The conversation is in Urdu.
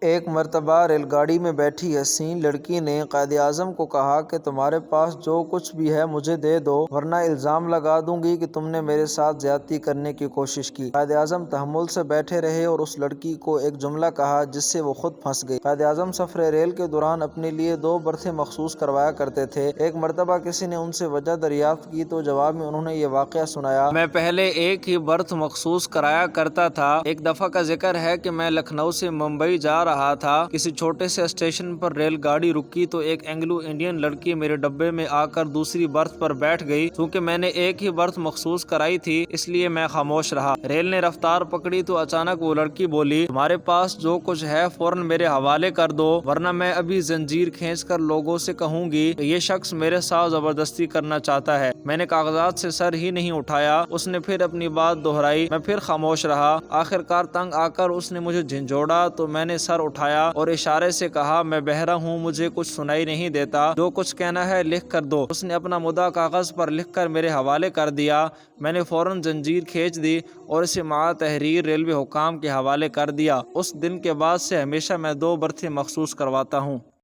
ایک مرتبہ ریل گاڑی میں بیٹھی حسین لڑکی نے قائد اعظم کو کہا کہ تمہارے پاس جو کچھ بھی ہے مجھے دے دو ورنہ الزام لگا دوں گی کہ تم نے میرے ساتھ زیادتی کرنے کی کوشش کی۔ قائد اعظم تحمل سے بیٹھے رہے اور اس لڑکی کو ایک جملہ کہا جس سے وہ خود پھنس گئی۔ قائد اعظم سفر ریل کے دوران اپنے لیے 2 برتھیں مخصوص کروایا کرتے تھے۔ ایک مرتبہ کسی نے ان سے وجہ دریافت کی تو جواب میں انہوں نے یہ واقعہ سنایا۔ میں پہلے ایک ہی برتھ مخصوص کرایا کرتا تھا۔ ایک دفعہ کا ذکر ہے کہ میں لکھنؤ سے ممبئی جا رہا تھا۔ کسی چھوٹے سے اسٹیشن پر ریل گاڑی رکی تو ایک اینگلو انڈین لڑکی میرے ڈبے میں آ کر دوسری برتھ پر بیٹھ گئی۔ چونکہ میں نے ایک ہی برتھ مخصوص کرائی تھی اس لیے میں خاموش رہا۔ ریل نے رفتار پکڑی تو اچانک وہ لڑکی بولی، تمہارے پاس جو کچھ ہے فوراً میرے حوالے کر دو ورنہ میں ابھی زنجیر کھینچ کر لوگوں سے کہوں گی کہ یہ شخص میرے ساتھ زبردستی کرنا چاہتا ہے۔ میں نے کاغذات سے سر ہی نہیں اٹھایا۔ اس نے پھر اپنی بات دہرائی، میں پھر خاموش رہا۔ آخرکار تنگ آ کر اس نے مجھے جھنجھوڑا تو میں نے سر اٹھایا اور اشارے سے کہا، میں بہرا ہوں، مجھے کچھ سنائی نہیں دیتا، جو کچھ کہنا ہے لکھ کر دو۔ اس نے اپنا مدعا کاغذ پر لکھ کر میرے حوالے کر دیا۔ میں نے فوراً زنجیر کھینچ دی اور اسے مع تحریر ریلوے حکام کے حوالے کر دیا۔ اس دن کے بعد سے ہمیشہ میں 2 برتھیں مخصوص کرواتا ہوں۔